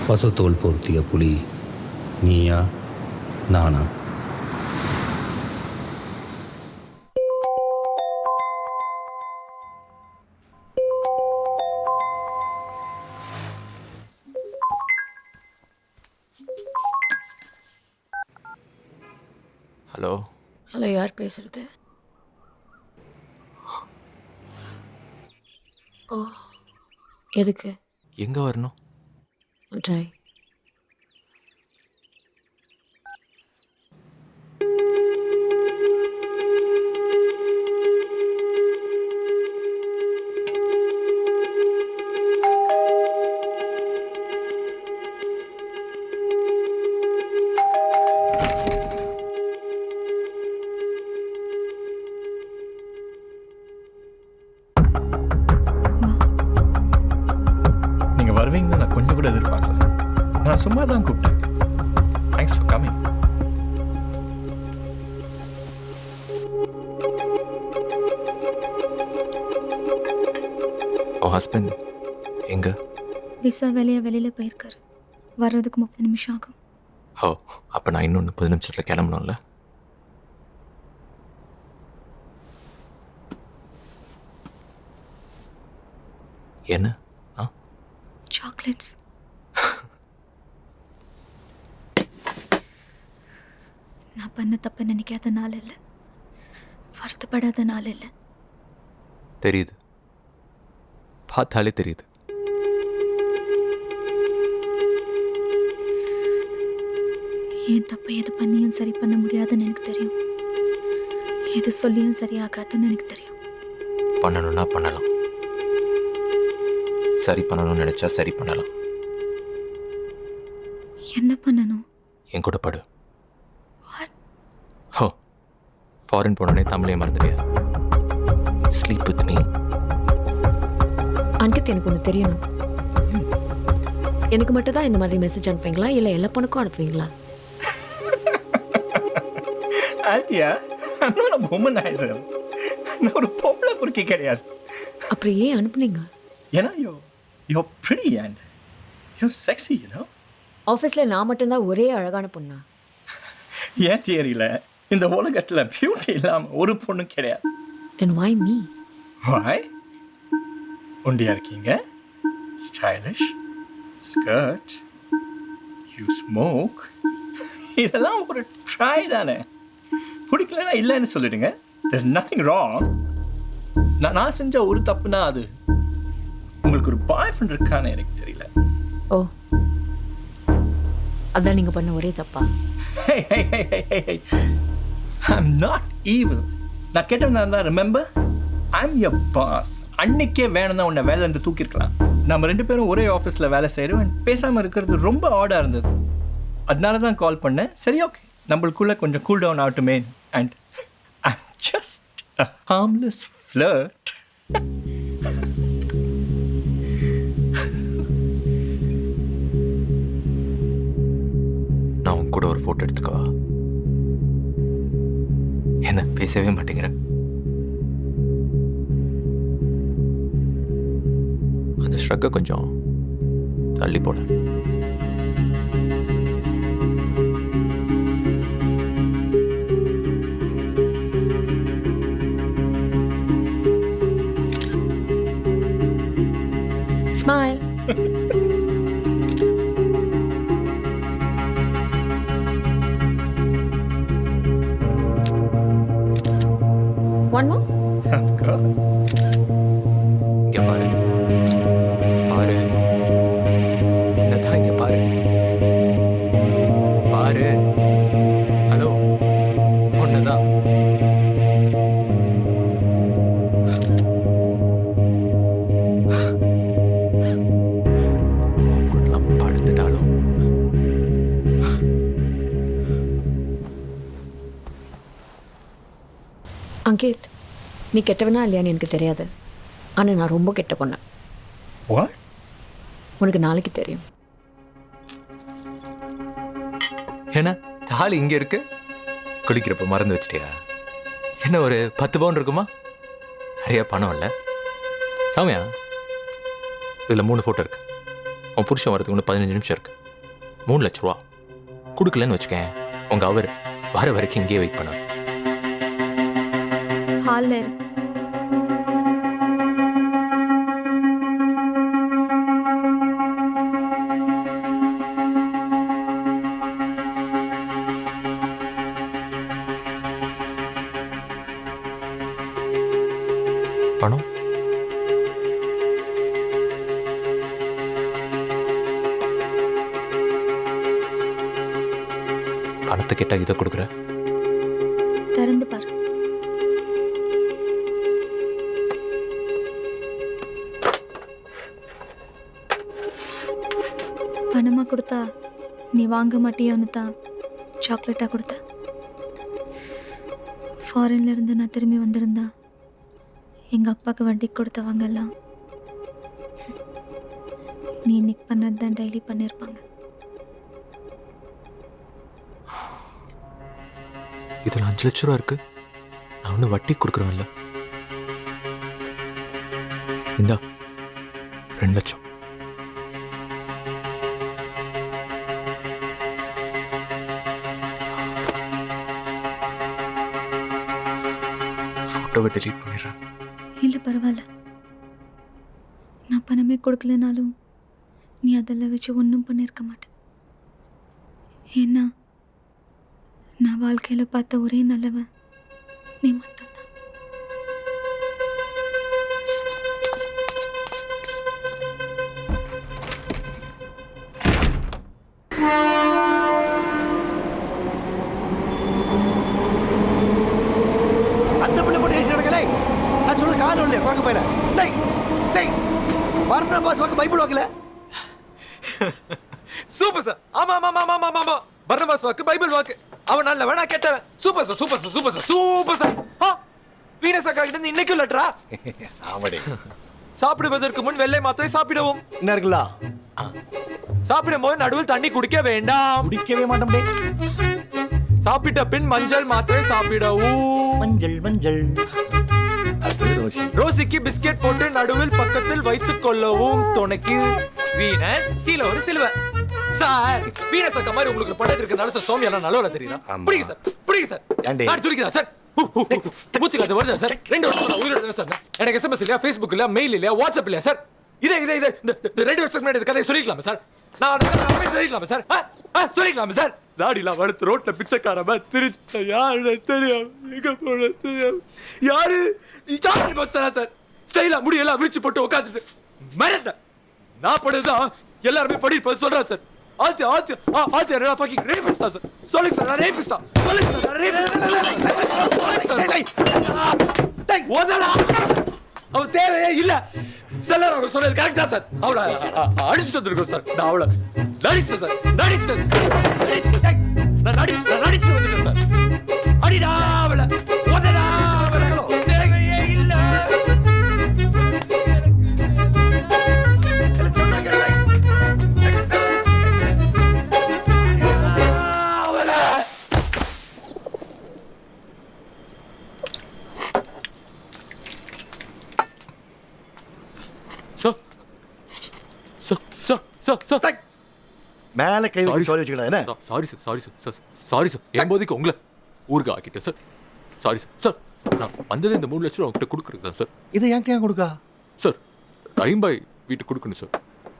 பசுத்தோல் பொருத்திய புலி Neeya Naana? Hello. Hello, யார் பேசுறது? ஓ, எதுக்கு? எங்கே வரணும்? ட்ரை. நீங்கள் வருவீங்கன்னு நான் கொஞ்சம் கூட எதிர்பார்க்கல. நான் சும்மா தான் கூப்பிட்டேன். Thanks for coming. Oh husband எங்கே? விசா வெளியில் போயிருக்காரு. வர்றதுக்கு 30 நிமிஷம் ஆகும். ஓ, அப்போ நான் இன்னும் 30 நிமிஷத்தில் கிளம்பணும்ல. என்ன? ஆ, சாக்லேட்ஸ். நான் பண்ண தப்பு நினைக்காத நாள் இல்லை, வருத்தப்படாத நாள் இல்லை. தெரியுது, பார்த்தாலே தெரியுது. ஏன் தப்பை எது பண்ணியும் சரி பண்ண முடியாதுன்னு எனக்கு தெரியும். எது சொல்லியும் சரியாகாதுன்னு எனக்கு தெரியும். பண்ணணும்னா பண்ணலாம், சரி பண்ணணும்னு நினச்சா சரி பண்ணலாம். என்ன பண்ணணும்? என் கூட படு. ஹோ, ஃபாரின் போனோடனே தமிழே மறந்துடுறியா? Sleep with me. அன்கித், எனக்கு ஒன்று தெரியணும். எனக்கு மட்டும் தான் இந்த மாதிரி மெசேஜ் அனுப்புவீங்களா, இல்லை எல்லா பொண்ணுக்கும் அனுப்புவீங்களா? ஆல்டியா, நான் ஒரு பொம்மனைசர். நான் ஒரு பொம்பளை பொறுக்கி கிடையாது. அப்புறம் ஏன் அனுப்புனீங்க? ஏன்னா you're pretty and you're sexy, you know. ஆஃபீஸில் நான் மட்டும்தான் ஒரே அழகான பொண்ணா? ஏன் தியரியில் இந்த உலகத்தில் பியூட்டி இல்லாமல் ஒரு பொண்ணு கிடையாது. தென் why me? Why? ஒண்டியா இருக்கீங்க, ஸ்டைலிஷ், ஸ்கர்ட், யூ ஸ்மோக். இதெல்லாம் ஒரு ட்ரை தானே. பிடிக்கலன்னா இல்லைன்னு சொல்லிடுங்க. there's nothing wrong. நான் செஞ்ச ஒரு தப்புனா அது உங்களுக்கு ஒரு பாய் ஃப்ரெண்ட் இருக்கான்னு எனக்கு தெரியல. ஓ, அதான் நீங்கள் பண்ண ஒரே தப்பா? Hey, I'm not evil. நான் கேட்டேன், ரிமெம்பர், I'm your boss. அன்னைக்கே வேணும்னா உன்னை வேலையிலேருந்து தூக்கிருக்கலாம். நம்ம 2 பேரும் ஒரே ஆஃபீஸில் வேலை செய்கிறோம். பேசாமல் இருக்கிறது ரொம்ப ஆடாக இருந்தது. அதனால தான் கால் பண்ணேன். சரி, ஓகே, நம்மளுக்குள்ளே கொஞ்சம் கூல் டவுன் ஆகட்டுமே. And I'm just a harmless flirt. நான் உன் கூட ஒரு ஃபோட்டோ எடுத்துக்கவா? என்ன பேசவே மாட்டேங்கிறேன்? அந்த ஸ்ட்ரக்கை கொஞ்சம் தள்ளி போட. Smile. One more? Of course. இங்கே பாரு, பாரு, என்னதான் இங்கே பாரு, பாரு. ஹலோ, ஒன்றுதான். கூடலாம் படுத்துட்டாலும் அங்கித், நீ கெட்டவனா இல்லையான்னு எனக்கு தெரியாது, ஆனால் நான் ரொம்ப கெட்ட பொண்ணு. What? உனக்கு நாளைக்கு தெரியும். என்ன தாலி இங்கே இருக்கு? குளிக்கிறப்ப மறந்து வச்சிட்டியா? என்ன ஒரு 10 பவுன் இருக்குமா? நிறைய பணம் இல்லை. சௌமியா, இதில் 3 ஃபோட்டோ இருக்கு. உன் புருஷன் வரதுக்கு இன்னும் 15 நிமிஷம் இருக்கு. 3 லட்ச ரூபா கொடுக்கலன்னு வச்சுக்கேன், உங்க அவர் வர வரைக்கும் இங்கேயே வெயிட் பண்ண. ஹாலில் இரு. பணம் பணத்தை கேட்டா இதை கொடுக்குற? திறந்து பாரு. பணமாக கொடுத்தா நீ வாங்க மாட்டியோன்னு தான் சாக்லேட்டாக கொடுத்த. ஃபாரின்ல இருந்து நான் திரும்பி வந்திருந்தா எங்கள் அப்பாவுக்கு வட்டிக்கு கொடுத்தவங்கெல்லாம் நீ இன்னைக்கு பண்ணது தான் டெய்லி பண்ணியிருப்பாங்க. இதில் 5 லட்ச ரூபா இருக்கு. நான் ஒன்றும் வட்டி கொடுக்குறேன்ல. இந்தா 2 லட்சம். ஃபோட்டோவை டெலீட் பண்ணிடுறேன். இல்லை பரவாயில்ல, நான் பணமே கொடுக்கலனாலும் நீ அதெல்லாம் வச்சு ஒன்றும் பண்ணியிருக்க மாட்டேன். ஏன்னா நான் வாழ்க்கையில் பார்த்த ஒரே நல்லவன் நீ மட்டும்தான். அந்த பிள்ளை போட்டு ஏசி நடக்கலை. நான் சொல்ல காலம் இல்லை குறைக்க போயில. டேய் டேய் பர்னபாஸ் வாக்கு பைபிள் வாக்கல. Super sir. ஆமா ஆமா ஆமா ஆமா ஆமா. பர்னபாஸ் வாக்கு பைபிள் வாக்கு. அவன் நல்ல வேணா கேட்டவன். Super sir super sir super sir super sir. Venus அக்கா கிட்ட இருந்து இன்னைக்கு லெட்டரா? ஆமாடே. சாப்பிடுவதற்கு முன் வெள்ளை மாத்திரை சாப்பிடவும். என்ன இருக்குல்ல? சாப்பிடும் போது நடுவில் தண்ணி குடிக்க வேண்டாம். குடிக்கவே மாட்டோம் டே. சாப்பிட்ட பின் மஞ்சள் மாத்திரை சாப்பிடவும். மஞ்சள் மஞ்சள். அது ரோசி. ரோசிக்கு பிஸ்கெட் போட்டு நடுவில் பக்கத்தில் வைத்துக் கொள்ளவும். துணைக்கு வீனஸ், கீழே ஒரு சிலுவை. சார் வீனஸ் அக்கா மாதிரி உங்களுக்கு பட்டட்டு இருக்கனால சார் சோமியா நல்லவரா தெரியுதா? பிடிங்க சார் பிடிங்க சார். ஏண்டே? நான் துடிக்கிறேன் சார். மூச்சு காத்து வருதா சார்? 2 வருஷம் உயிரோட சார். எனக்கு SMS இல்லையா, Facebook இல்லையா, மெயில் இல்லையா, வாட்ஸ்அப் இல்லையா சார்? இதே இந்த 2 வருஷத்துக்கு முன்னாடி கதையை சொல்லிக்கலாமா சார்? நான் சொல்லிக்கலாமா சார்? சொல்லிக்கலாமா சார்? தாடிலாம் வளர்த்து ரோட்ல பிச்சைக்காரமா திருச்சி யாரு தெரியும், எங்க போன தெரியும், யாரு சாப்பிட்டு பார்த்தா சார் ஸ்டைலா முடியெல்லாம் விரிச்சு போட்டு உட்காந்துட்டு மிரட்ட நான் படுதான் எல்லாருமே படிப்பது சொல்றேன் சார். ஆத்தி ஆத்தி ஆத்தி ரெடா பாக்கிங் ரேபிஸ்டா சார். சொல்லுங்க சார், நான் ரேபிஸ்டா. சொல்லுங்க சார், நான் ரேபிஸ்டா. டேய் ஓதடா. அவ தேவையே இல்ல. செல்லர் அவங்க சொன்னது கரெக்டா சார். அவள அடிச்சுட்டு வந்திருக்கோம் சார். நான் அவள நடிச்சேன் சார். நடிச்சேன். நான் நடிச்சு வந்துட்டேன் சார். அடிடா அவள ஓதடா அவள தேவையே இல்ல. மேல கை வச்சு சொல்லி வச்சுக்கடா. என்ன? Sorry sir. எம்போதைக்கு உங்களை ஊருக்கு ஆக்கிட்டேன் சார். Sorry sir. நான் வந்தது இந்த 3 லட்ச ரூபா அவங்ககிட்ட கொடுக்குறது தான் சார். இதை ஏன் கொடுக்கா சார்? ரஹீம்பாய் வீட்டுக்கு கொடுக்கணும் சார்.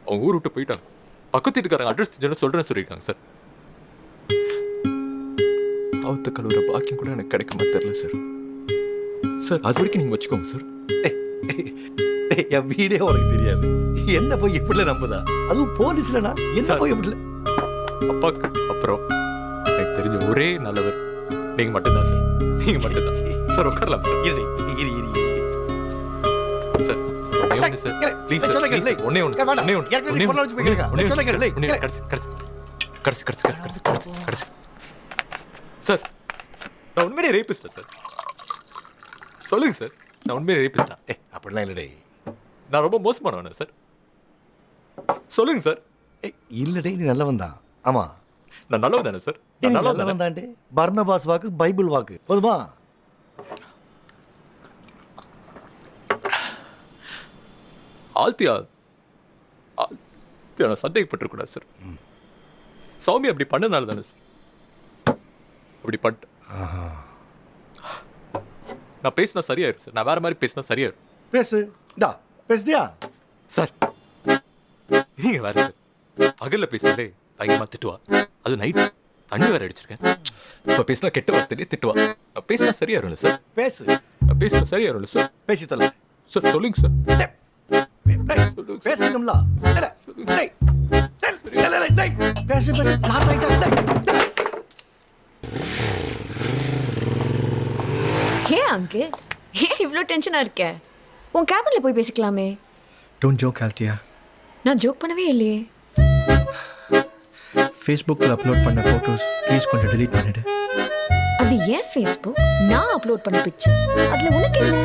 அவங்க ஊர் விட்டு போயிட்டாங்க. பக்கத்து வீட்டுக்காரங்க அட்ரஸ் தெரிஞ்சு சொல்றேன்னு சொல்லியிருக்காங்க சார். அவத்த கழுவுற பாக்கியம் கூட எனக்கு கிடைக்குமா தெரியல சார். சார் அது வரைக்கும் நீங்க வச்சுக்கோங்க சார். என் வீடே உனக்கு தெரியாது. என்ன போய் எப்படில நம்புதா? அதுவும் போலீஸ்லனா என்ன போய் எப்படில? அப்பாக்கு அப்புறம் எனக்கு தெரிஞ்ச ஒரே நல்லவர் நீங்க மட்டும்தான் சார். நீங்க மட்டும்தான் சார். உட்காரலாம் சார். இரு சார் சார் ப்ளீஸ் சார். ஒண்ணே ஒன்று சார். நான் உண்மையிலே ரேபிஸ்டா சார். சொல்லுங்க சார். நான் உண்மையிலே ரேபிஸ்டா? அப்படிலாம் இல்லடே. நான் ரொம்ப மோசமானவனா சார்? சொல்லுங்க சார். இல்லடே, நீ நல்லவன் தான். ஆமா, நான் நல்லவன் தானே சார்? நான் நல்லவன் தான்டே. பர்னபாஸ் வாக்கு பைபிள் வாக்கு போதுமா? ஆல்த்தியா கீர்த்தி நான் சந்தேகப்பட்டிருக்கூடாது சார். சௌமியா அப்படி பண்ணனால தானே சார் அப்படி பண்ணிட்டேன். நான் பேசினா சரியாயிரும் சார். நான் வேற மாதிரி பேசினா சரியாயிரும். பேசு. இந்தா பேசுதியா? சார் நீங்க வேற சார். பகல்ல பேசினாலே பயங்கரமா திட்டுவா. அது நைட் தண்ணி வேற அடிச்சிருக்கேன். இப்ப பேசினா கெட்ட வார்த்தையிலே திட்டுவா. நான் பேசினா சரியாயிரும்ல சார். பேசு. நான் பேசினா சரியாயிரும்ல சார். பேசி தொலை. சார் சொல்லுங்க சார். பேசுங்கம்ல. பேசு பேசு. நான் ரைட்டா. ஹே அங்கு ஏன் இவ்வளோ டென்ஷனாக இருக்க? உன் கேபினில் போய் பேசிக்கலாமே. Don't joke ஆல்த்தியா. நான் ஜோக் பண்ணவே இல்லையே. ஃபேஸ்புக்கில் அப்லோட் பண்ண ஃபோட்டோஸ் ப்ளீஸ் கொஞ்சம் delete பண்ணிடு. அது ஏன் ஃபேஸ்புக்? நான் அப்லோட் பண்ண பிக்சர். அதில் உனக்கு என்ன?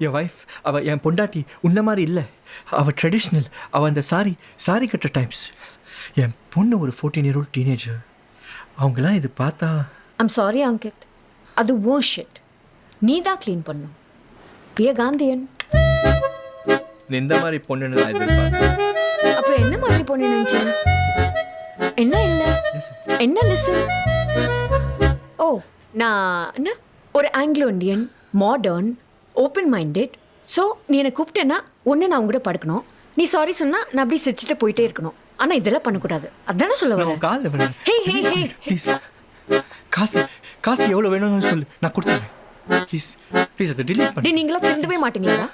என் ஒய்ஃப் அவள் என் பொண்டாட்டி உன்ன மாதிரி இல்லை. அவள் ட்ரெடிஷ்னல். அவள் அந்த சாரி கட்டுற டைம்ஸ். என் பொண்ணு ஒரு 14-year-old டீனேஜர். அவங்களாம் இது பார்த்தா ஐம் சாரி அங்கித், அது ஓ ஷிட். நீ தான் க்ளீன் பண்ணும். பிய காந்தியன். இந்த மாதிரி பொண்ணுன்னு நான் எதிர்பார்த்தேன். அப்புறம் என்ன மாதிரி பொண்ணு நினைச்சேன்? என்ன இல்லை என்ன லிசன். ஓ நான் என்ன ஒரு Anglo Indian, modern, open minded. So நீ என்னை கூப்பிட்டேன்னா ஒன்று நான் உங்ககிட்ட படுக்கணும். நீ சாரி சொன்னா நான் அப்படி சிரிச்சுட்டு போயிட்டே இருக்கணும். ஆனால் இதெல்லாம் பண்ணக்கூடாது. அதானே சொல்ல வரேன். காலில் விட ஹே ஹே ஹே ப்ளீஸ். காசு எவ்வளோ வேணும்னு சொல்லு, நான் கொடுத்துட்றேன். ப்ளீஸ் ப்ளீஸ் அதை delete பண்ணு. நீங்களா திருந்தவே மாட்டீங்களா?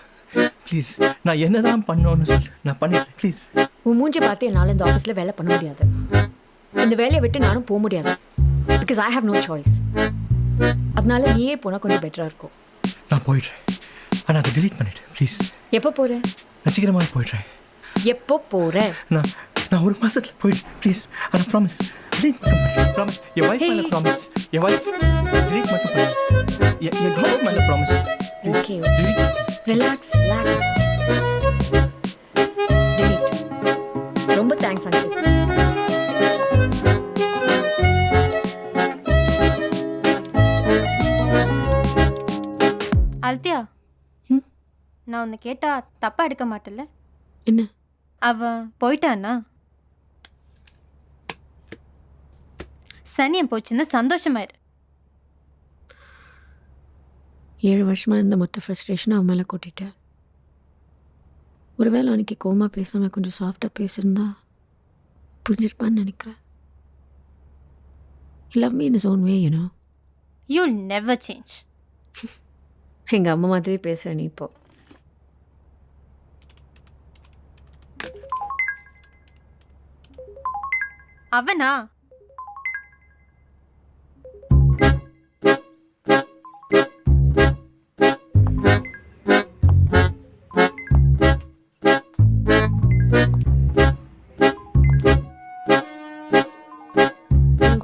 ப்ளீஸ் நான் என்னதான் பண்ணோன்னு சொல்லு, நான் பண்ணிடுறேன். ப்ளீஸ். உன் மூஞ்சி பார்த்து என்னால் இந்த ஆஃபீஸில் வேலை பண்ண முடியாது. இந்த வேலையை விட்டு நானும் போக முடியாது. Because I have no choice. அதனால நீயே போனால் கொஞ்சம் பெட்டராக இருக்கும். நான் போயிடுறேன். ஆனால் அதை delete பண்ணிடு ப்ளீஸ். எப்போ போகிற? நான் சீக்கிரமாக போயிடுறேன். எப்போ போகிற? நான் ஒரு மாசத்துல போயிடு ப்ளீஸ். ஆனால் ப்ராமிஸ் delete மட்டும் பண்ணு. ப்ராமிஸ். என் ஒய்ஃப் மேலே ப்ராமிஸ். என் ஒய்ஃப் delete மட்டும் பண்ணு. என் டாக் மேலே ப்ராமிஸ். Okay relax relax. ரொம்ப தேங்க்ஸ் அங்கிள். அல்த்தியா, நான் உன்னை கேட்டா தப்பா எடுக்க மாட்டேல்ல? என்ன? அவன் போயிட்டானா? சனியம் போச்சுன்னு சந்தோஷமாயிரு. 7 வருஷமா இந்த மொத்த ஃப்ரஸ்ட்ரேஷன் அவன் மேலே கொட்டிட்டேன். ஒருவேளை அன்னைக்கு கோமா பேசாமல் கொஞ்சம் சாஃப்டாக பேசியிருந்தா புரிஞ்சிருப்பான்னு நினைக்கிறேன். He loved me in his own way, you know. You'll never change. எங்கள் அம்மா மாதிரி பேசுகிற நீ இப்போ. அவனா?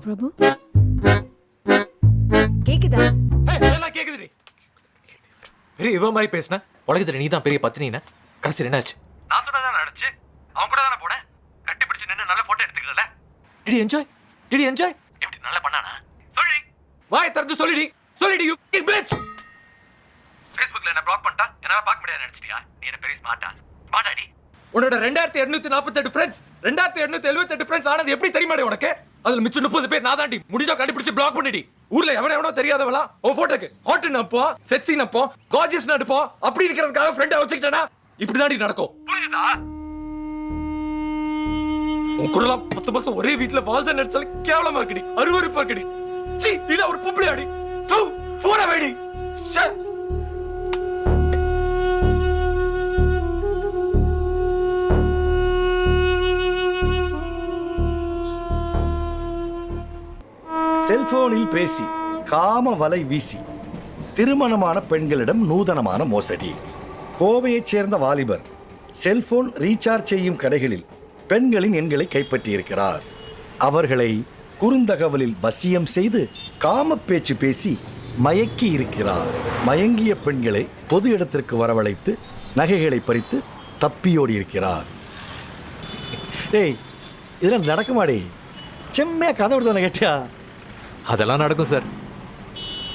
பிரபு கேக்குதா? எல்லாம் கேக்குதுடி. பெரிய இவ மாதிரி பேசின உலகத்துல நீ தான் பெரிய பத்தினின. கடைசியில் என்னாச்சு? நான் சொன்னதான் நடந்துச்சு. அவன் கூட தானே போனேன். கட்டி பிடிச்சு நின்று நல்ல போட்டோ எடுத்துக்கல. டிடி என்ஜாய் எப்படி நல்லா பண்ணானா? சொல்லுடி. வாய் திறந்து சொல்லிடி யூ பிட்ச். ஃபேஸ்புக்ல என்ன ப்ளாக் பண்ணிட்டா என்னால பார்க்க முடியாது நினைச்சிட்டியா? நீ என்ன பெரிய ஸ்மார்ட்டாடி. உன்னோட 2248 ஃப்ரெண்ட்ஸ் 2278 ஃப்ரெண்ட்ஸ் ஆனது எப்படி தெரியுமாடி உனக்கு? அதுல மிச்சம் 30 பேர் நான் தாண்டி. முடிஞ்சா கண்டுபிடிச்சு பிளாக் பண்ணிடி. ஊர்ல எவனோ தெரியாதவளா உன் போட்டோக்கு ஹாட் நப்போ செக்ஸி நப்போ கார்ஜியஸ் நடுப்போ அப்படி இருக்கிறதுக்காக ஃப்ரெண்டா வச்சுக்கிட்டேனா இப்படி தாண்டி நடக்கும். புரியுதா? உன் கூட 10 மாசம் ஒரே வீட்டுல வாழ்ந்த நினைச்சாலும் கேவலமா இருக்குடி. அருவருப்பா இருக்குடி. சீ இல்ல ஒரு பொம்பளையாடி. தூ போன வேடி. செல்போனில் பேசி காம வலை வீசி திருமணமான பெண்களிடம் நூதனமான மோசடி. கோவையைச் சேர்ந்த வாலிபர் செல்போன் ரீசார்ஜ் செய்யும் கடைகளில் பெண்களின் எண்களை கைப்பற்றியிருக்கிறார். அவர்களை குறுந்தகவலில் வசியம் செய்து காம பேச்சு பேசி மயக்கி இருக்கிறார். மயங்கிய பெண்களை பொது இடத்திற்கு வரவழைத்து நகைகளை பறித்து தப்பியோடி இருக்கிறார். டேய் இதெல்லாம் நடக்குமாடே? செம்மையா கதை விடுதானே கேட்டியா? அதெல்லாம் நடக்கும் சார்.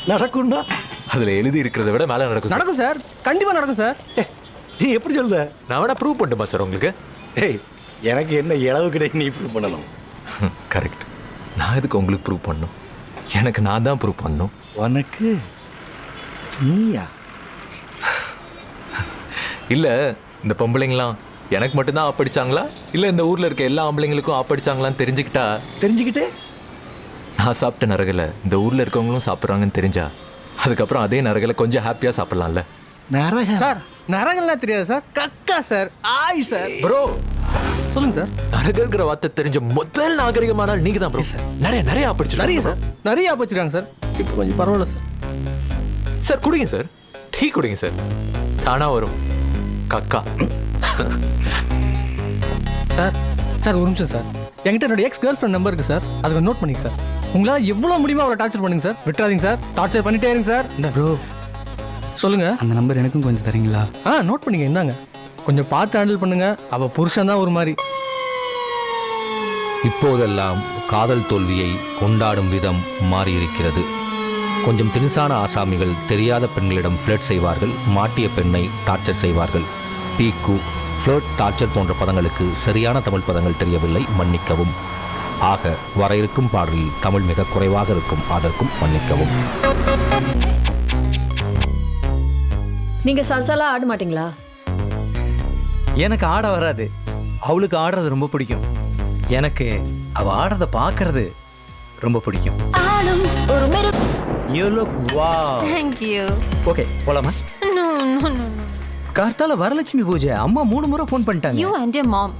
நடக்கும்னா அதுல எழுதி இருக்கிறத விட மேல நடக்கும். நடக்கும் சார், கண்டிப்பா நடக்கும் சார். நீ எப்படி சொல்லுத? நான் வேணா ப்ரூவ் பண்ணுமா சார் உங்களுக்கு? ஏய் எனக்கு என்ன இளவு கிடைக்கு நீ ப்ரூவ் பண்ணணும். கரெக்ட். நான் எதுக்கு உங்களுக்கு ப்ரூவ் பண்ணணும்? எனக்கு நான் தான் ப்ரூவ் பண்ணணும். உனக்கு நீயா? இல்லை, இந்த பொம்பளைங்களாம் எனக்கு மட்டும்தான் ஆப்படிச்சாங்களா இல்லை இந்த ஊரில் இருக்க எல்லா ஆம்பளைங்களுக்கும் ஆப்படிச்சாங்களான்னு தெரிஞ்சுக்கிட்டு நான் சாப்பிட்ட நரகலை இந்த ஊரில் இருக்கவங்களும் சாப்பிட்றாங்கன்னு தெரிஞ்சா அதுக்கப்புறம் அதே நரகலை கொஞ்சம் ஹாப்பியாக சாப்பிட்லாம்ல. நரக சார் நரங்கள்லாம் தெரியாது சார், கக்கா சார், ஆய் சார். ப்ரோ சொல்லுங்க சார். நரகங்கிற வார்த்தை தெரிஞ்ச முதல் நாகரிகமான நீங்க தான் ப்ரோ. சார் நிறைய ஆப்படிச்சு நிறைய சார், நிறைய ஆப்படிச்சிருக்காங்க சார். இப்போ கொஞ்சம் பரவாயில்ல சார். சார் குடிங்க சார், டீ குடிங்க சார், தானா வரும் கக்கா. சார் சார் ஒரு நிமிஷம் சார், என்கிட்ட என்னோட எக்ஸ் கேர்ள் ஃப்ரெண்ட் நம்பர் இருக்கு சார், அதுக்கு நோட் பண்ணிங்க சார். உங்களால் எவ்வளோ முடியுமோ அவளை டார்ச்சர் பண்ணுங்க சார், விட்டுறாதீங்க சார், டார்ச்சர் பண்ணிட்டே இருங்க சார். ப்ரோ சொல்லுங்க. அந்த நம்பர் எனக்கும் கொஞ்சம் தரீங்களா? நோட் பண்ணிங்க, இந்தாங்க. கொஞ்சம் பார்த்து ஹேண்டில் பண்ணுங்க, அவ புருஷன் தான் ஒரு மாதிரி. இப்போதெல்லாம் காதல் தோல்வியை கொண்டாடும் விதம் மாறியிருக்கிறது. கொஞ்சம் தினுசான ஆசாமிகள் தெரியாத பெண்களிடம் ஃப்ளர்ட் செய்வார்கள், மாட்டிய பெண்ணை டார்ச்சர் செய்வார்கள். பீக்கு, ஃப்ளர்ட், டார்ச்சர் போன்ற பதங்களுக்கு சரியான தமிழ் பதங்கள் தெரியவில்லை, மன்னிக்கவும். ஆக வர இருக்கும் பாடலில் தமிழ் மிக குறைவாக இருக்கும், அதற்கும் மன்னிக்கவும். நீங்க சல்சாலா ஆட மாட்டீங்களா? எனக்கு ஆட வராது, அவளுக்கு ஆடுறது ரொம்ப பிடிக்கும். எனக்கு அவ ஆடுறத பார்க்கறது ரொம்ப பிடிக்கும். You look wow. Thank you. Okay போலாமா? No, no, no, no. கார்த்தால வரலட்சுமி பூஜை, அம்மா 3 முறை ஃபோன் பண்ணிட்டாங்க. You and your mom.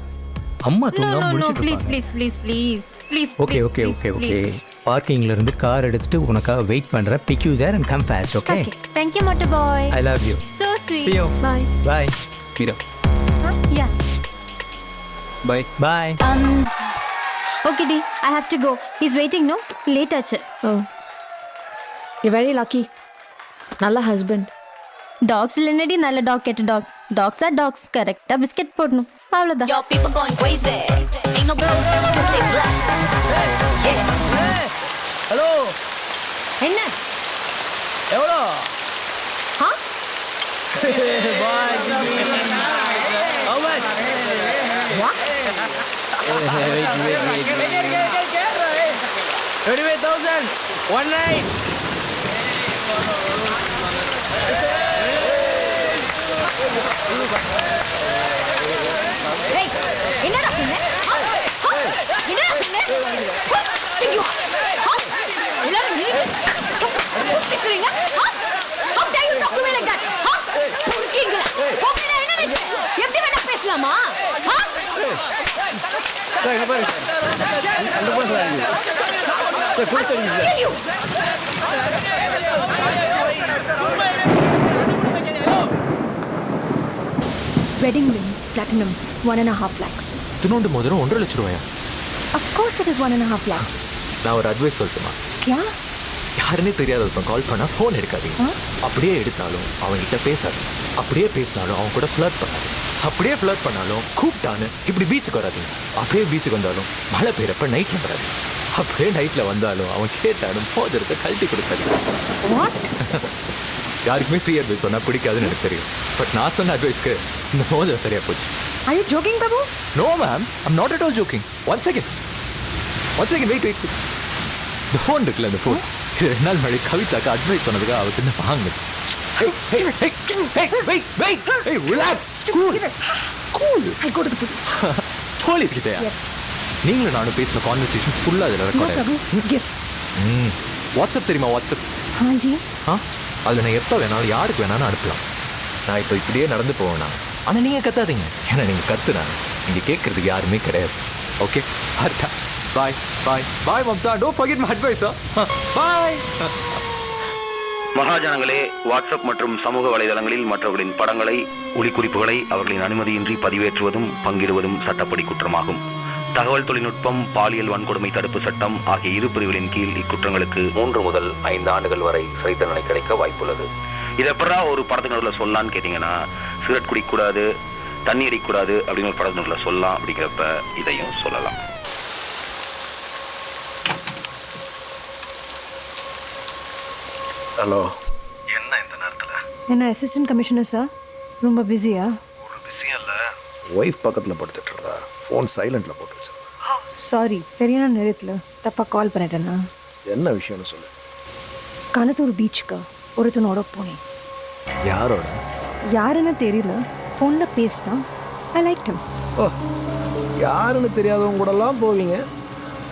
அம்மா No, தூங்காம no, no. முடிச்சிட்டு Please, இருப்பாங்க. please, please, please. Please, okay please, okay please, okay okay. please. பார்க்கிங்ல இருந்து கார் எடுத்துட்டு உனக்காக வெயிட் பண்றேன். Pick you there and come fast, okay? Okay. Thank you, motor boy. I love you. So sweet. See you. Bye. Bye. Meera Huh? Yeah. Bye. Bye. Okay, Dee. I have to go. He's waiting, no? Late ஆச்சு. Oh, you're very lucky. நல்ல husband. Dogs இல்லைன்னடி நல்ல dog கெட்ட dog. Dogs are dogs. கரெக்டாக biscuit போடணும், அவ்வளோதான். Yo, people going crazy. Ain't no blue, just stay blessed. Yeah. Hello, என்ன? எவ்வளோ? ஆ? Bye. How much? What? 25,000. One night. ஏய், என்னடா சொன்ன? ஆ? ஆ? என்னடா சொன்ன? ஆ? ஐயோ! ஆ? எல்லாரும் பேசுறீங்க? ஆ? How dare you talk to me like that? ஆ? புரிக்கீங்களா? உங்களை என்ன நினைச்சு? எப்படி வேணா பேசலாமா? ஆ? Kill you! Wedding ring, platinum, 1.5 lakhs. தினோண்டு மோதிரம் 1.5 லட்சம் ரூபாயா? Of course it is 1.5 lakhs. நான் ஒரு அட்வைஸ் சொல்லட்டுமா? क्या? யாருன்னே தெரியாத ஒருத்தன் கால் பண்ணா ஃபோன் எடுக்காதீங்க. அப்படியே எடுத்தாலும் அவன்கிட்ட பேசாது. அப்படியே பேசினாலும் அவன் கூட ஃப்ளர்ட் பண்ணாது. அப்படியே ஃப்ளர்ட் பண்ணாலும் கூப்பிட்டான்னு இப்படி பீச்சுக்கு வராதீங்க. அப்படியே பீச்சுக்கு வந்தாலும் மழை பெய்யறப்ப நைட்ல வராது. அப்படியே நைட்ல வந்தாலும் அவன் கேட்டாலும் மோதிரத்தை கழட்டி கொடுக்காதீங்க. யாருக்குமே ஃப்ரீ அட்வைஸ் சொன்னா பிடிக்காதுன்னு எனக்கு தெரியும். பட் நான் சொன்ன அட்வைஸ்க்கு இந்த மோதிரம் சரியா போச்சு. Are you joking, Babu? No, ma'am. I'm not at all joking. One second, wait. The phone இருக்குல்ல, the phone. இது 2 நாள் முன்னாடி கவிதாக்கு அட்வைஸ் சொன்னதுக்கு அவ தின்ன வாங்குது. Hey, relax. Cool. I'll go to the police. Police கிட்டயா? Yes. நீங்களும் நானும் பேசின கான்வர்சேஷன்ஸ் ஃபுல்லா அதில் No, record Babu. Give. WhatsApp தெரியுமா? வாட்ஸ்அப் हाँ जी. அதில் நான் எப்போ வேணாலும் யாருக்கு வேணாலும் அனுப்பலாம். நான் இப்போ இப்படியே நடந்து போவேண்ணா, ஆனால் நீங்கள் கத்தாதீங்க. ஏன்னா நீங்கள் கத்துனா நீங்கள் கேட்கறதுக்கு யாருமே கிடையாது. ஓகே, அட்டா bye Mamta. Don't forget my advice. Bye. மகாஜனங்களே, வாட்ஸ்அப் மற்றும் சமூக வலைதளங்களில் மற்றவர்களின் படங்களை, ஒளிக்குறிப்புகளை அவர்களின் அனுமதியின்றி பதிவேற்றுவதும் பங்கிடுவதும் சட்டப்படி குற்றமாகும். தகவல் தொழில்நுட்பம், பாலியல் வன்கொடுமை தடுப்பு சட்டம் ஆகிய 2 பிரிவுகளின் கீழ் இக்குற்றங்களுக்கு 3 முதல் 5 ஆண்டுகள் வரை சிறை தண்டனை கிடைக்க வாய்ப்புள்ளது. இது எப்படா ஒரு படத்தினரில் சொல்லலான்னு கேட்டிங்கன்னா, சிகரெட் குடிக்கக்கூடாது, தண்ணி அடிக்கக்கூடாது அப்படின்னு ஒரு படத்தினரில் சொல்லலாம். அப்படிங்கிறப்ப இதையும் சொல்லலாம். ஹலோ. என்ன இந்த நேரத்தில்? என்ன அசிஸ்டன்ட் கமிஷனர் சார், ரொம்ப பிஸியா? ஒரு பிஸியும் இல்லை. ஒய்ஃப் பக்கத்தில் படுத்துட்டு இருந்தா ஃபோன் சைலண்டில் போட்டு வச்சேன். சாரி, சரியான நேரத்தில் தப்பாக கால் பண்ணிட்டேன்னா. என்ன விஷயம்னு சொல்லு. கனத்தூர் பீச்சுக்கு ஒருத்தனோட போனேன். யாரோட? யாருன்னு தெரியல, ஃபோனில் பேசினா. I like him. ஓ, யாருன்னு தெரியாதவங்க கூடலாம் போவீங்க,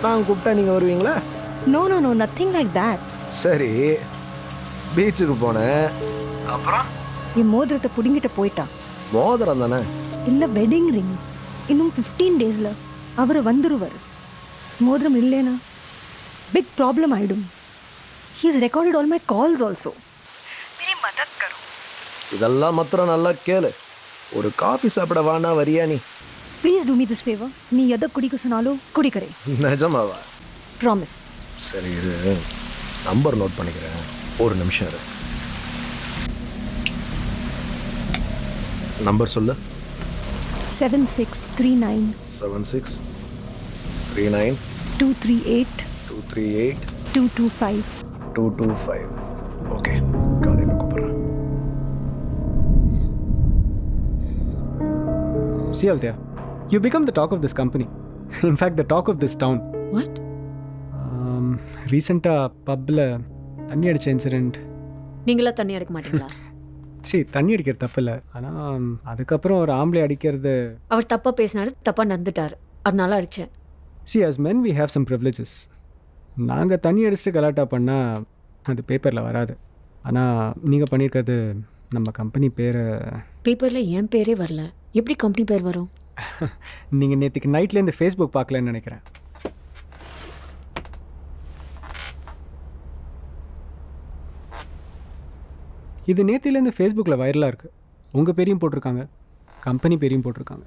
நான் கூப்பிட்டா நீங்கள் வருவீங்களா? No no no, nothing like that. சரி, பீச்சுக்கு போனேன், அப்புறம் என் மோதிரத்தை பிடுங்கிட்டு போயிட்டான். மோதிரம் தானே? இல்லை, வெட்டிங் ரிங். இன்னும் 15 டேஸில் அவர் வந்துடுவார். மோதிரம் இல்லைனா பிக் ப்ராப்ளம் ஆகிடும். He is recorded all my calls also. இதெல்லாம் மாத்திரம் நல்லா கேளு. ஒரு காஃபி சாப்பிட வானா வரியா நீ? Please do me this favour. நீ எதை குடிக்க சொன்னாலும் குடிக்கிறேன். நிஜமாவா? ப்ராமிஸ். சரி இரு, நம்பர் நோட் பண்ணிக்கிறேன், ஒரு நிமிஷம் இரு. நம்பர் சொல்லு. 7639 7639 238 238 225. 225. ஓகே, காலையில் கூப்பிட்றேன். See, Althea, you become the talk of this company. In fact, the talk of this town. What? ரீசெண்டாக பப்பில் தண்ணி அடித்த இன்சிடெண்ட். நீங்களா தண்ணி அடிக்க மாட்டீங்களா? சரி, தண்ணி அடிக்கிறது தப்பு இல்லை, ஆனால் அதுக்கப்புறம் ஒரு ஆம்பளை அடிக்கிறது. அவர் தப்பாக பேசினாரு, தப்பாக நடந்துட்டார், அதனால அடித்தேன். See, as men we have some privileges. நாங்கள் தண்ணி அடிச்சுட்டு கலாட்டா பண்ணால் அது பேப்பரில் வராது. ஆனால் நீங்கள் பண்ணியிருக்கிறது நம்ம கம்பெனி பேரை. பேப்பரில் என் பேரே வரல, எப்படி கம்பெனி பேர் வரும்? நீங்கள் நேற்றுக்கு நைட்லேருந்து ஃபேஸ்புக் பார்க்கலன்னு நினைக்கிறேன். இது நேற்றுலேருந்து ஃபேஸ்புக்கில் வைரலாக இருக்குது. உங்கள் பேரையும் போட்டிருக்காங்க, கம்பெனி பேரையும் போட்டிருக்காங்க.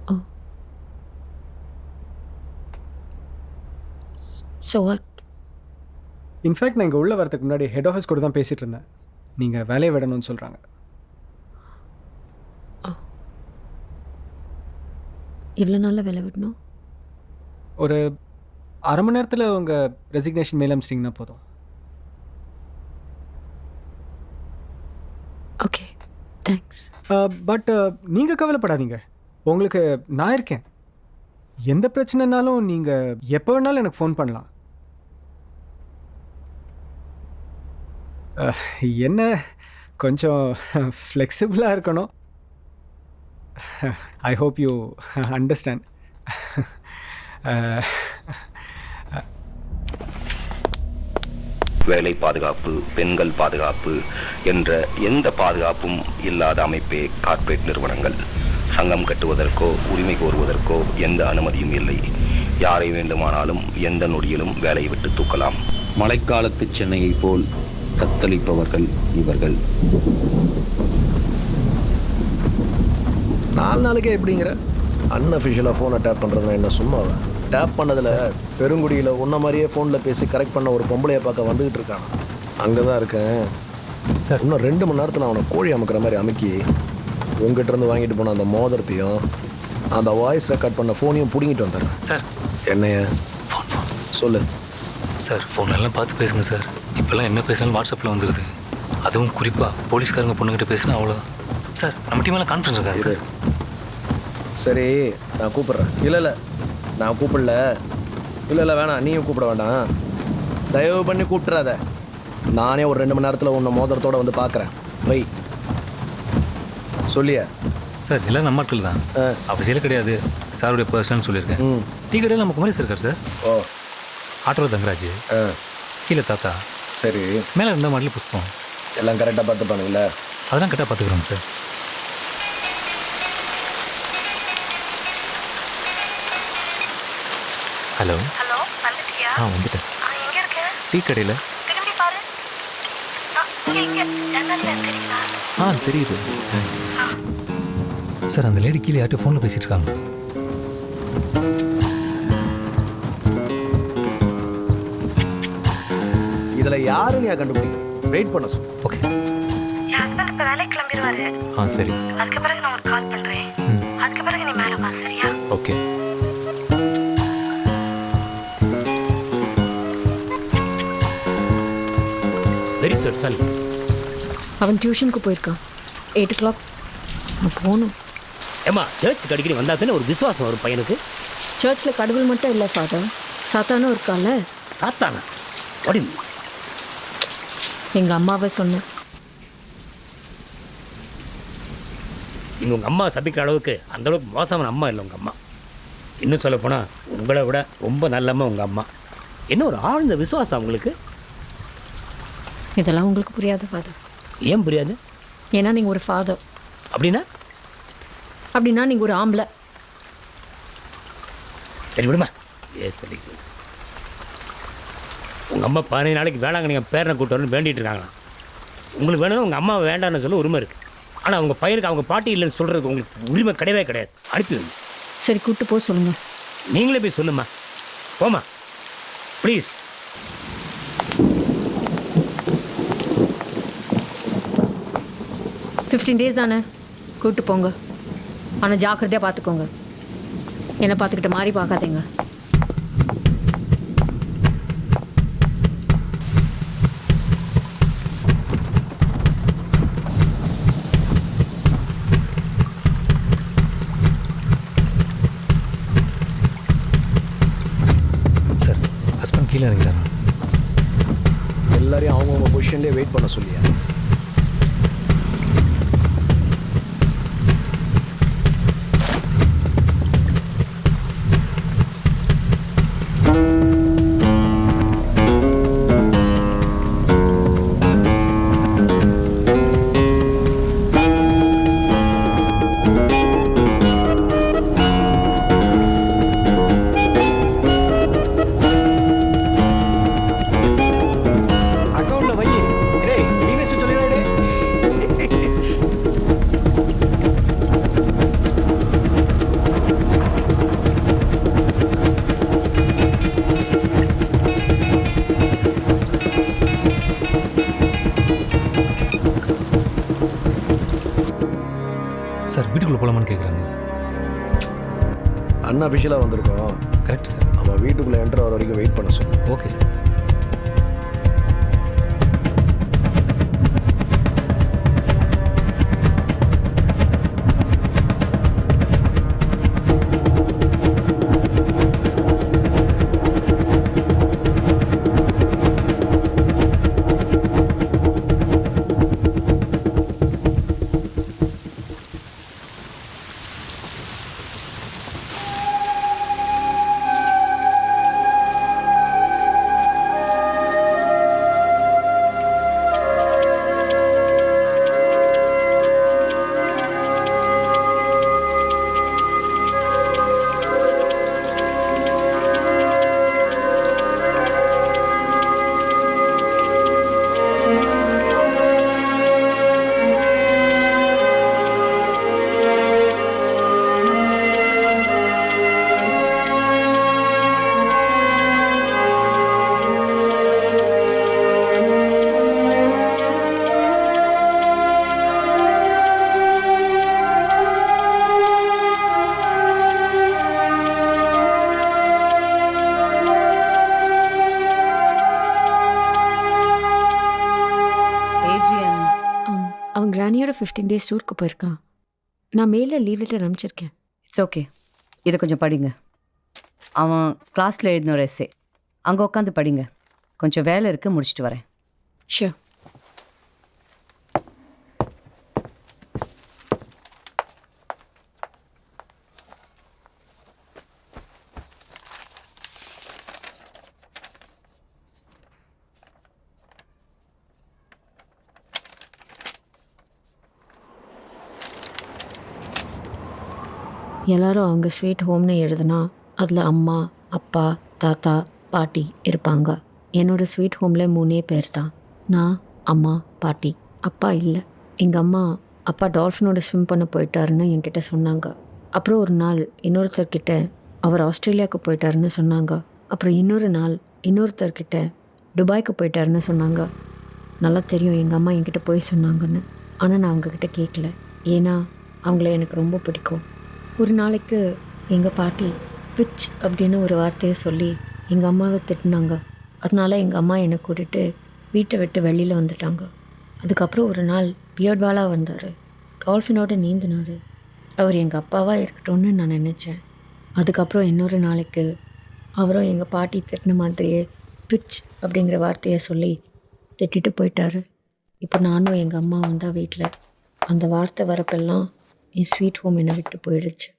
ஓ, ஸோ வாட்? இன்ஃபேக்ட் நான் இங்கே உள்ளே வரதுக்கு முன்னாடி ஹெட் ஆஃபீஸ் கூட தான் பேசிகிட்டு இருந்தேன். நீங்கள் வேலையை விடணும்னு சொல்கிறாங்க. எவ்வளோ நாளில் வேலை விடணும்? ஒரு அரை மணி நேரத்தில் உங்கள் ரெசிக்னேஷன் மெயில் அனுப்பிச்சிட்டிங்கன்னா போதும். Okay, thanks. பட் நீங்கள் கவலைப்படாதீங்க, உங்களுக்கு நான் இருக்கேன். எந்த பிரச்சனைனாலும் நீங்கள் எப்போ வேணாலும் எனக்கு ஃபோன் பண்ணலாம். என்ன கொஞ்சம் ஃப்ளெக்சிபிளாக இருக்கணும். I hope you understand. வேலை பாதுகாப்பு, பெண்கள் பாதுகாப்பு என்ற எந்த பாதுகாப்பும் இல்லாத அமைப்பே கார்ப்பரேட் நிறுவனங்கள். சங்கம் கட்டுவதற்கோ உரிமை கோருவதற்கோ எந்த அனுமதியும் இல்லை. யாரை வேண்டுமானாலும் எந்த நொடியிலும் வேலையை விட்டு தூக்கலாம். மழைக்காலத்து சென்னையை போல் தத்தளிப்பவர்கள் இவர்கள். 4 நாளைக்கே எப்படிங்கிற? அன்அஃபிஷியலாக ஃபோனை டேப் பண்ணுறதுனா என்ன சும்மாவா? டேப் பண்ணதில் பெருங்குடியில் உன்ன மாதிரியே ஃபோனில் பேசி கரெக்ட் பண்ண ஒரு பொம்பளையை பார்க்க வந்துக்கிட்டு இருக்கான். அங்கே தான் இருக்கேன் சார். இன்னும் 2 மணி நேரத்தில் அவனை கோழி அமுக்கிற மாதிரி அமுக்கி உங்ககிட்ட இருந்து வாங்கிட்டு போன அந்த மோதிரத்தையும் அந்த வாய்ஸ் ரெக்கார்ட் பண்ண ஃபோனையும் பிடிங்கிட்டு வந்துடுறேன் சார். என்னைய ஃபோன் சொல்லு சார். ஃபோன்லாம் பார்த்து பேசுங்க சார். இப்போல்லாம் என்ன பேசினாலும் வாட்ஸ்அப்பில் வந்துடுது. அதுவும் குறிப்பாக போலீஸ்காரங்க பொண்ணுக்கிட்ட பேசினா அவ்வளோதான் சார். நம்ம டீமெல்லாம் கான்ஃபரன்ஸ் இருக்காங்க சார். சரி, நான் கூப்பிட்றேன். இல்லை நான் கூப்பிடல. இல்லை வேணாம், நீயும் கூப்பிட வேண்டாம். தயவு பண்ணி கூப்பிட்றாத. நானே ஒரு 2 மணி நேரத்தில் உன்னை மோதிரத்தோடு வந்து பார்க்குறேன். வை சொல்லியா சார். எல்லாம் நம்ம ஆட்கள் தான், அஃபிஷியலே கிடையாது. சாருடைய பர்சன் சொல்லியிருக்கேன். டீ கடையில் நம்ம குமாரி சார் இருக்கார் சார். ஓ, ஆட்டோ தங்கராஜ், கீழே தாத்தா. சரி, மேலே இருந்த மாடலில் புஷ்பம். எல்லாம் கரெக்டாக பார்த்துப்பானுங்கள? அதெல்லாம் கரெக்டாக பார்த்துக்குறோம் சார். ஹலோ ஹலோ, வந்துட்டியா? வந்துட்டேன். எங்கே இருக்க? டீ கடையில். திரும்பி பாரு. இங்கே தெரியுதா? தெரியுது சார். அந்த லேடி கீழே யார்கிட்ட ஃபோனில் பேசிகிட்டு இருக்காங்க. இதில் யாருன்னு நான் கண்டுபிடிக்கும். வெயிட் பண்ண சொல்லு. Okay sir. என் ஹஸ்பண்ட் இப்போ வேலைக்கு கிளம்பிடுவாரு. சரி. அதுக்கு பிறகு நான் உனக்கு கால் பண்ணுறேன். அதுக்கு பிறகு நீ மேலே வா, சரியா? ஓகே. Very sir. சரி, அவன் டியூஷனுக்கு போயிருக்கான். 8 o'clock நான் போகணும். ஏம்மா சர்ச்சுக்கு அடிக்கடி வந்தா தானே ஒரு விசுவாசம் ஒரு பையனுக்கு. சர்ச்சில் கடவுள் மட்டும் இல்லை ஃபாதர், சாத்தானும் இருக்கால. சாத்தானா? ஓடி எங்கள் அம்மாவை சொன்னேன். நீங்கள் உங்கள் அம்மா சபிக்கிற அளவுக்கு அந்தளவுக்கு மோசமான அம்மா இல்லை உங்கள் அம்மா. இன்னும் சொல்லப்போனால் உங்களை விட ரொம்ப நல்ல அம்மா உங்கள் அம்மா. என்ன ஒரு ஆழ்ந்த விசுவாசம் உங்களுக்கு. இதெல்லாம் உங்களுக்கு புரியாது ஃபாதர். ஏன் புரியாது? ஏன்னா நீங்கள் ஒரு ஃபாதர். அப்படின்னா நீங்கள் ஒரு ஆம்பளை. சரி விடுமா. சொல்லி உங்கள் அம்மா 15 நாளைக்கு வேளாங்கண்ணி பேரனை கூட்டு வரணும்னு வேண்டிகிட்டு இருக்காங்களாம். உங்களுக்கு வேணும்னு உங்கள் அம்மா வேண்டான்னு சொல்ல உரிமை இருக்குது. ஆனால் அவங்க பையனுக்கு அவங்க பாட்டி இல்லைன்னு சொல்கிறதுக்கு உங்களுக்கு உரிமை கிடையவே கிடையாது. அனுப்பிடுங்க. சரி கூப்பிட்டு போக சொல்லுங்கள். நீங்களே போய் சொல்லுமா. போமா ப்ளீஸ். டேஸ் தானே, கூப்பிட்டு போங்க. ஆனால் ஜாக்கிரதையாக பார்த்துக்கோங்க. என்னை பார்த்துக்கிட்ட மாதிரி பார்க்காதீங்க. சார் ஹஸ்பண்ட் கீழே இறங்கிட்டாரா? எல்லாரையும் அவங்கவுங்க பொசிஷன்லேயே வெயிட் பண்ண சொல்லியா? சார் வீட்டுக்குள்ளே போகலாமான்னு கேட்குறாங்க. அன்அஃபிஷியலாக வந்திருக்கோம். Correct sir. அவன் வீட்டுக்குள்ளே என்ட்ரு வர வரைக்கும் வெயிட் பண்ண சொல்லு. Okay sir. கிரானியோட 15 days டூருக்கு போயிருக்கான். நான் மேலே லீவ் லெட்டர் அனுப்பிச்சிருக்கேன். It's okay. இதை கொஞ்சம் படிங்க. அவன் கிளாஸில் எழுதின ஒரு எஸ்ஸே அங்கே உட்காந்து படிங்க. கொஞ்சம் வேலை இருக்குது, முடிச்சுட்டு வரேன். ஷூர். எல்லாரும் அவங்க ஸ்வீட் ஹோம்னு எழுதுனா அதில் அம்மா, அப்பா, தாத்தா, பாட்டி இருப்பாங்க. என்னோடய ஸ்வீட் ஹோமில் 3 பேர் தான். நான், அம்மா, பாட்டி. அப்பா இல்லை. எங்கள் அம்மா அப்பா டால்ஃபினோட ஸ்விம் பண்ண போயிட்டாருன்னு என்கிட்ட சொன்னாங்க. அப்புறம் ஒரு நாள் இன்னொருத்தர்கிட்ட அவர் ஆஸ்திரேலியாவுக்கு போயிட்டாருன்னு சொன்னாங்க. அப்புறம் இன்னொரு நாள் இன்னொருத்தர்கிட்ட துபாய்க்கு போயிட்டாருன்னு சொன்னாங்க. நல்லா தெரியும் எங்கள் அம்மா என்கிட்ட போய் சொன்னாங்கன்னு. ஆனால் நான் அவங்கக்கிட்ட கேட்கல. ஏன்னா அவங்கள எனக்கு ரொம்ப பிடிக்கும். ஒரு நாளைக்கு எங்கள் பாட்டி பிச் அப்படின்னு ஒரு வார்த்தையை சொல்லி எங்கள் அம்மாவை திட்டினாங்க. அதனால எங்கள் அம்மா என்னை கூட்டிகிட்டு வீட்டை விட்டு வெளியில் வந்துட்டாங்க. அதுக்கப்புறம் ஒரு நாள் பியர்ட்வாலாக வந்தார். டால்ஃபினோட நீந்தினார். அவர் எங்கள் அப்பாவாக இருக்கட்டும்னு நான் நினச்சேன். அதுக்கப்புறம் இன்னொரு நாளைக்கு அவரும் எங்கள் பாட்டி திட்டின மாதிரியே பிச் அப்படிங்கிற வார்த்தையை சொல்லி திட்டிட்டு போயிட்டாரு. இப்போ நானும் எங்கள் அம்மாவும் தான் வீட்டில். அந்த வார்த்தை வரப்பெல்லாம் என் ஸ்வீட் ஹோம் என்னை விட்டு போயிடுச்சு.